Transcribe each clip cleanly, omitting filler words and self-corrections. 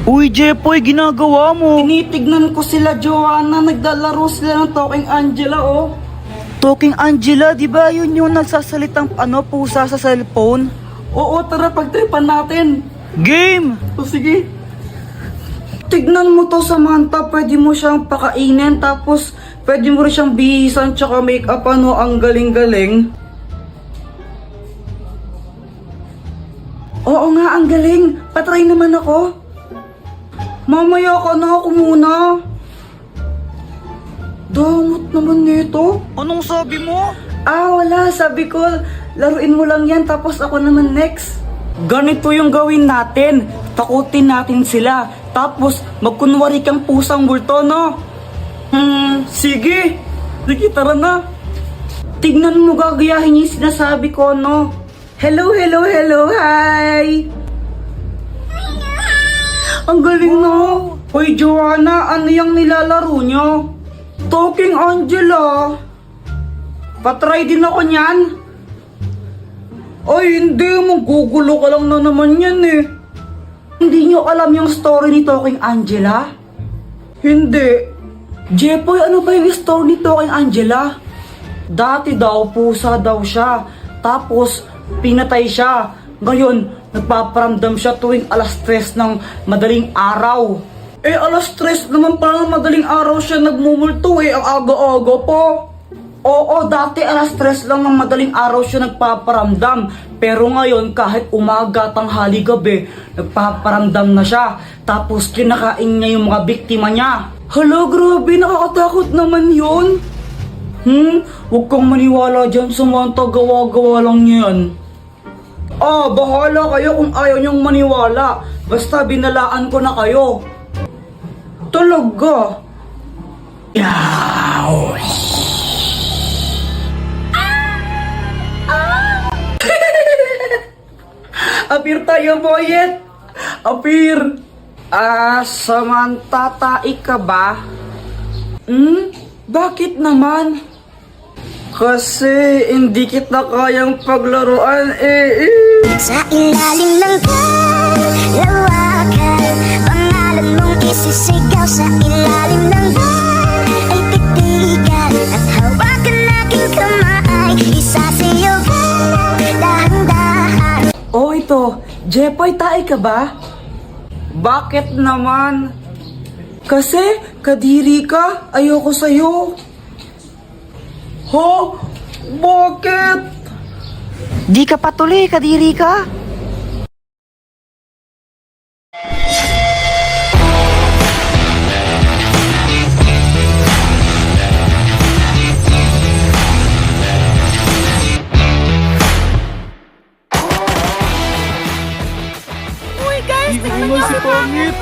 Uy, Jepoy, ginagawa mo? Tinitignan ko sila, Joanna. Naglalaro sila ng Talking Angela, oh. Talking Angela, di ba yun yung nagsasalitang pusa sa cellphone? Oo, tara, pagtripan natin. Game! O sige. Tignan mo to, Samantha. Pwede mo siyang pakainin, tapos pwede mo rin siyang bihisan, tsaka make-up, ano, ang galing-galing. Oo nga, ang galing. Patry naman ako. Mamaya ka na, ako muna. Damot naman nito. Anong sabi mo? Wala. Sabi ko, laruin mo lang yan, tapos ako naman next. Ganito yung gawin natin. Takutin natin sila. Tapos, magkunwari kang pusang multo, no? Sige. Sige, tara na. Tignan mo, gagayahin yung sinasabi ko, no? Hello, hello, hello, hi! Ang galing, no? Hoy, Joanna, ano yung nilalaro nyo? Talking Angela. Patry din ako niyan. Ay, hindi. Magugulo ka lang na naman yan, eh. Hindi nyo alam yung story ni Talking Angela? Hindi. Jepoy, ano ba yung story ni Talking Angela? Dati daw, pusa daw siya. Tapos, pinatay siya. Ngayon, nagpaparamdam siya tuwing alas 3 ng madaling araw. Eh, alas 3 naman pala ng madaling araw siya nagmumulto, eh. Ang aga-aga po. Oo, dati alas 3 lang ng madaling araw siya nagpaparamdam. Pero ngayon, kahit umaga, tanghali, gabi, nagpaparamdam na siya. Tapos kinakain niya yung mga biktima niya. Hala, grabe, nakakatakot naman yun. Huwag kang maniwala dyan, Samantha, gawa-gawa lang yan. Bahala kayo kung ayaw niyong maniwala. Basta binalaan ko na kayo. Talaga? Yaw! Apir tayo, boyet! Apir! Samantha, tae ka ba? Bakit naman? Kasi hindi kita kayang paglaruan, eh. Sa ilalim ng lawakan, pangalan mong isisigaw. Sa ilalim ng ay titigan at hawakan aking kamay. Isasayaw ka dahan-dahan. Oh, ito. Jepoy, tae ka ba? Bakit naman? Kasi kadiri ka. Ayoko sa'yo. Ho? Bakit? Di ka patuloy, kadiri ka. Uy guys, tingnan niyo si Pangit.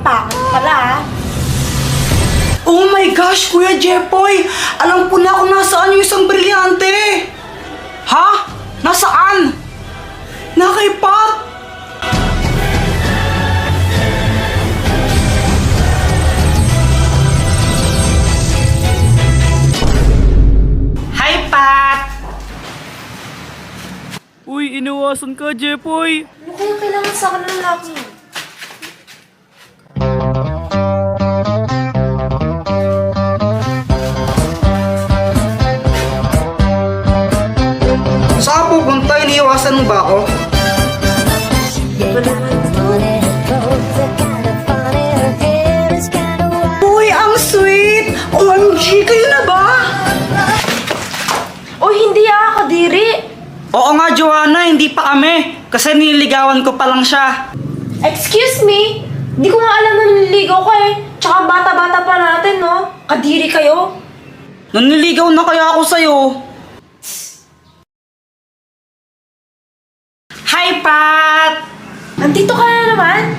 Pangit pala. Oh my gosh, Kuya Jepoy! Alam ko na kung nasaan yung isang brilyante! Ha? Nasaan? Nakaipat! Hi, Pat! Uy, inawasan ka, Jepoy. Ano kaya kailangan sa akin ng lalaki? Saan pupunta? Iniiwasan mo ba ako? Uy, ang sweet! OMG, kayo na ba? Oh, hindi kadiri! Oo nga, Joanna, hindi pa kami. Kasi nililigawan ko pa lang siya. Excuse me? Di ko nga alam na nililigaw ka eh. Tsaka bata-bata pa natin, no? Kadiri kayo? Naniligaw na kaya ako sa'yo. Hi, Pat! Nandito ka na naman?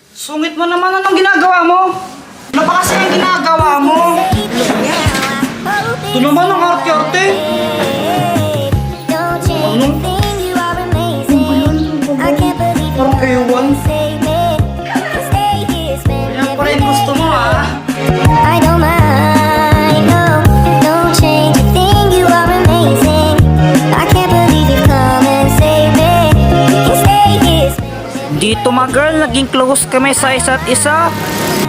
Sungit mo naman, anong ginagawa mo? Ano pa kasi ang ginagawa mo? Ito naman ang arte-arte. Ano? Parang ewan. Kaya pa rin gusto mo, ah. I don't mind, no, don't change a thing. You ito mga girl, naging close kami sa isa't isa.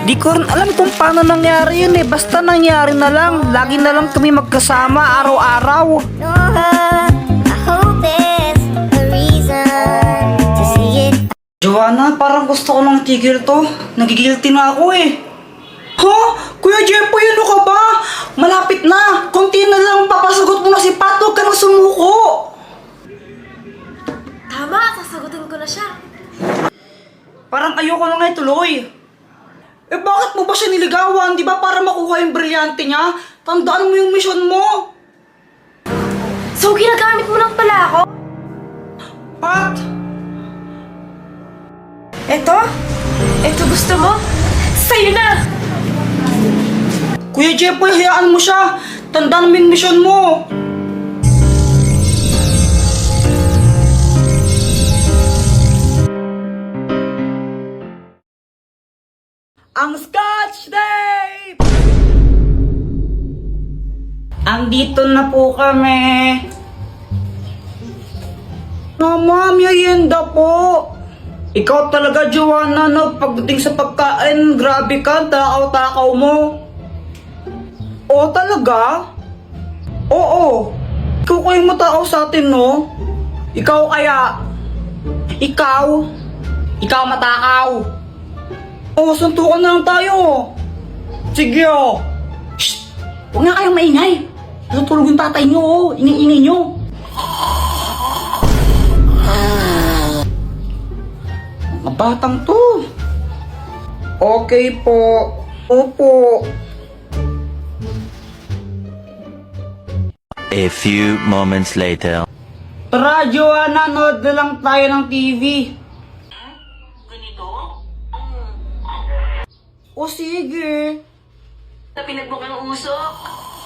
Di ko rin alam kung paano nangyari yun eh. Basta nangyari na lang. Lagi na lang kami magkasama araw-araw. No, I hope there's a reason to see it. Joanna, parang gusto ko nang tigil to. Nagigilty na ako eh. Ha? Kuya Jeffoy, ano ka ba? Malapit na. Konti na lang, papasagot mo na si Pat. Huwag ka nang sumuko. Tama, sasagutin ko na siya. Parang ayoko na nga ituloy. Eh bakit mo ba siya niligawan? Di ba para makuha yung brilyante niya? Tandaan mo yung mission mo. So, ginagamit mo lang pala ako? Pat! Eto? Eto gusto mo? Sa'yo na! Kuya Jeffoy, hayaan mo siya. Tandaan mo yung mission mo. Ang Scotch Tape! Andito na po kami. Mama, merienda po. Ikaw talaga, Joanna, no? Pagdating sa pagkain, grabe ka, takaw-takaw mo. Oo, talaga? Oo. Ikaw kayong matakaw sa atin, no? Ikaw kaya? Ikaw? Ikaw matakaw? Oo, suntukan na lang tayo. Sige, oh. Shh! Huwag nga kayong maingay. Natutulog yung tatay nyo, oh. Ingay-ingay nyo. Mga batang to. Okay po. Opo. A few moments later. Tara, Joanna, nood na lang tayo ng TV. O sige. Na pinagbukang usok.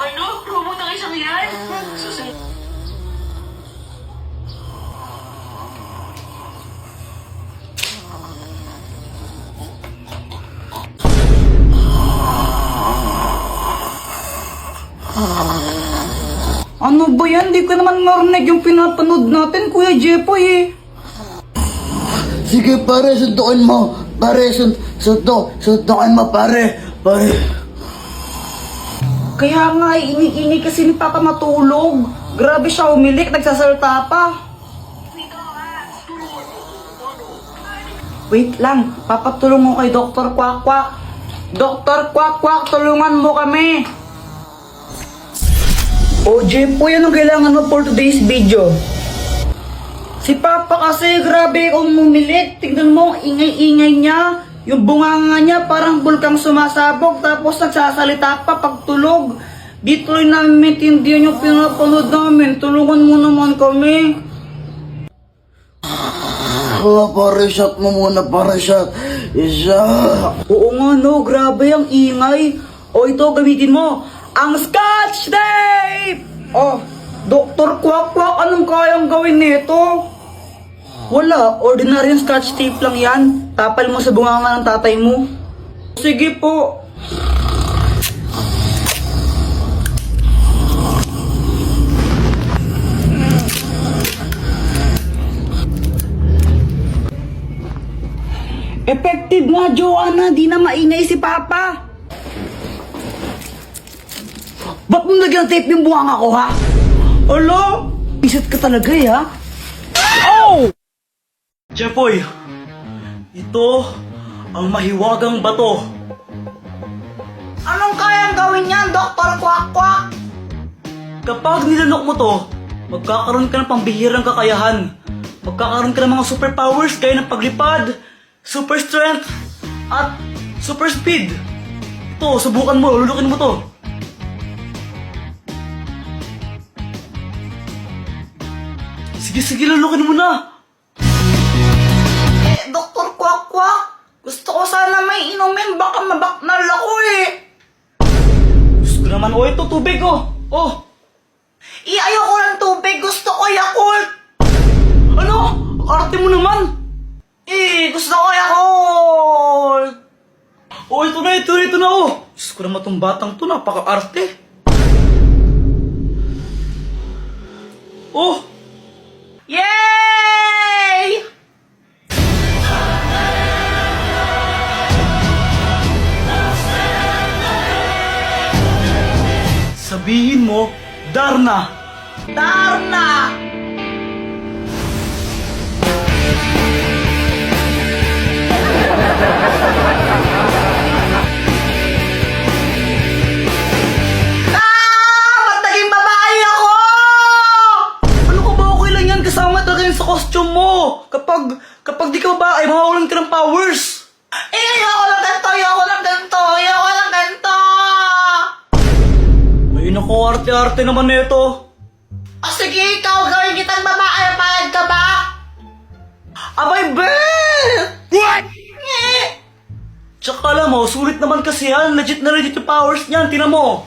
Ano? Promote ang isang yan? Susunod. Ano ba yan? Di ko naman marinig yung pinapanood natin, Kuya Jeffoy eh. Sige pare, suntukin mo. Pare, suntukin mo pare. Pare. Kaya nga, ini kasi ni Papa matulog. Grabe siya umilik, nagsasalta pa. Wait lang, papatulong mo kay Dr. Kwak-Kwak. Dr. Kwak-Kwak, tulungan mo kami. O, Jeffoy, anong kailangan mo for today's video? Si Papa kasi, grabe umilik. Tignan mo, ingay-ingay niya. Yung bunganga niya parang bulkang sumasabog tapos nagsasalita pa pagtulog. Dito rin namin maintindihan yung pinapanood namin. Tulungan mo naman kami. Pare, shot mo muna, pare, shot. Isa. Oo nga no, grabe ang ingay. O ito, gamitin mo. Ang Scotch Tape! Oh, Dr. Kwak-Kwak, anong kayang gawin nito? Wala, ordinary Scotch Tape lang yan. Tapal mo sa bunganga ng tatay mo. Sige po. Effective nga, Joanna. Di na maingay si Papa. Ba't mo nagyang tape yung bunganga ko, ha? Alo? Isat ka talaga, eh, ha? Oh! Jeffoy, ito ang mahiwagang bato. Anong kayang gawin yan, Dr. Kwak-Kwak? Kapag nilanok mo to, magkakaroon ka ng pambihirang kakayahan. Magkakaroon ka ng mga superpowers gaya ng paglipad, super strength, at super speed. Ito, subukan mo, lulukin mo to. Sige, lulukin mo na. Dr. Kwak-Kwak, gusto ko sana may inumin, baka mabaknal ako eh. Gusto ko naman, ito tubig oh. Oh, Ayoko ng tubig, gusto ko Yakult. ano? Arte mo naman. Gusto ko Yakult. Oh, ito na oh. Diyos ko naman itong batang to, napaka-arte. Oh, Yay! mo, Darna. Darna! Naging babae ako! Ano ka ba, okay lang yan, kasama talaga yun sa costume mo. Kapag di ka babae, mawawalan ka ng powers. Ayoko lang ganito! Ayoko lang ganito! Ayoko lang ganito! Ay naku, arte-arte naman na ito. O sige, ikaw gawin kitang babae. Payag ka ba? Abay, Bel! What? Tsaka alam mo, sulit naman kasi yan. Legit na legit yung powers niyan, tinan mo.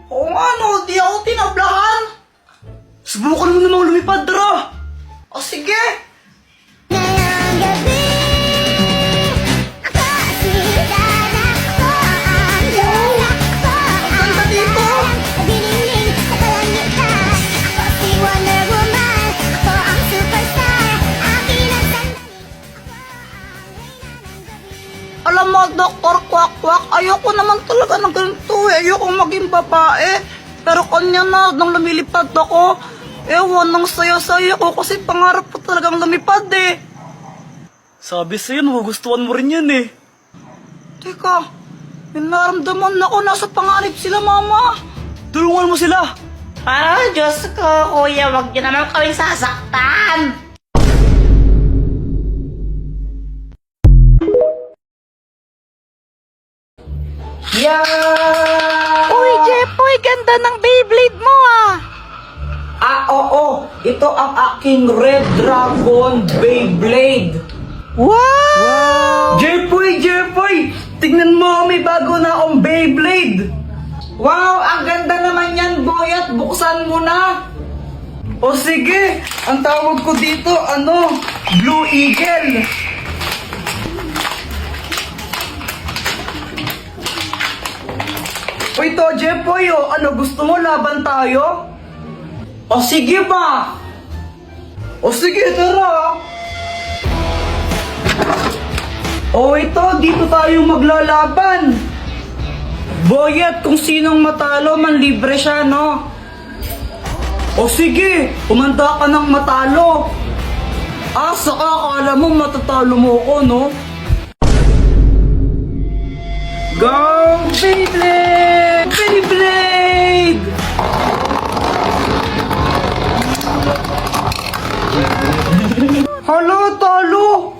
Oo nga no, di ako tinablahan. Subukan mo namang lumipad, Dara. O sige! Ngayong gabi, ako si Dana, ako ang lola, ako ang Ganda dito! nagdiningning sa kalangitan. Ako si Wonder Woman, ako ang superstar, akin ang sandali, ako ang reyna ng gabi. Alam mo, Dr. Kwak-Kwak, ayoko naman talaga ng ganito eh. Ayoko maging babae. Pero kanya na, nang lumilipad ako, ewan, nang saya-saya ko kasi pangarap ko talagang lumipad eh. Sabi sa'yo, magugustuhan mo rin yan eh. Teka, may naramdaman ako, nasa panganib sila, mama. Tulungan mo sila. Ah, Diyos ko, kuya, wag niyo naman kaming sasaktan. Yeah! Uy, Jepoy, ganda ng Beyblade mo ah! Oo, ito ang aking Red Dragon Beyblade. Wow! Jepoy! Tingnan mo, may bago na akong Beyblade. Wow, ang ganda naman yan, Boyat. Buksan mo na. O sige, ang tawag ko dito, Blue Eagle. O ito, Jepoy, gusto mo laban tayo? O sige ba? O sige, tara. O ito, dito tayo maglalaban. Boyet, kung sinong matalo, manlibre siya, no? O sige, kumanda ka ng matalo. Saka akala mo matatalo mo ko, no? Go, Beyblade! Beyblade! Halo, talo!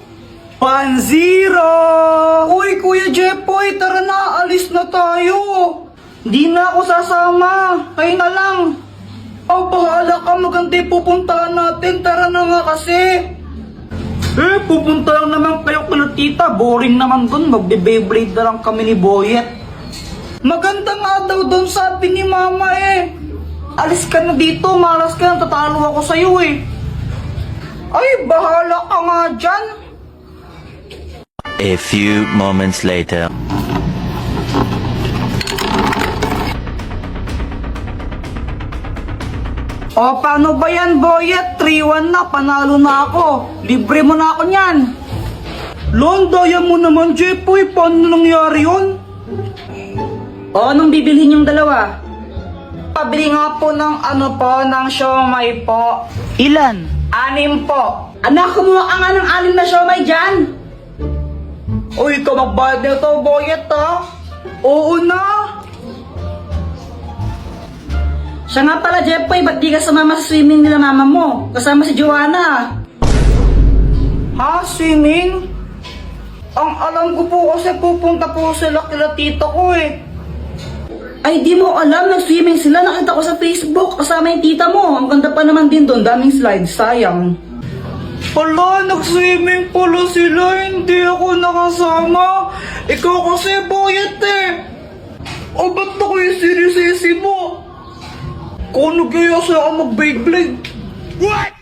1-0! Uy, Kuya Jepoy, tara na, alis na tayo. Di na ako sasama, kayo na lang. Bahala ka, maganda yung pupuntahan natin, tara na nga kasi. Pupunta lang naman kayo kila tita, boring naman dun, magbe-Beyblade na lang kami ni Boyet. Maganda nga daw dun, sabi ni mama eh. Alis ka na dito, malas ka na, tatalo ako sa'yo eh. Ay, bahala ka nga dyan. A few moments later. O, paano ba yan, Boyet? 3-1 na, panalo na ako. Libre mo na ako niyan. Daya mo naman, Jepoy. Paano nangyari yun? O, anong bibilhin yung dalawa? Pabili nga po ng ng siomay po. Ilan? 6 po. Anak, kumuha ka nga ng 6 na siomay dyan. Uy, ikaw magbayad nito, Boyet, ha? Oo na. Siya nga pala, Jepoy, ba't di ka sumama sa swimming nila mama mo? Kasama si Joanna. Ha? Swimming? Ang alam ko po kasi pupunta po sila kila tito ko eh. Ay, di mo alam, nag-swimming sila. Nakita ko sa Facebook, kasama yung tita mo. Ang ganda pa naman din doon, daming slides, sayang. Hala, nag-swimming pala sila, hindi ako nakasama. Ikaw kasi, Boyet eh. O, ba't ako yung sinisisi mo? Kung ano kaya siya ako mag-Beyblade? What?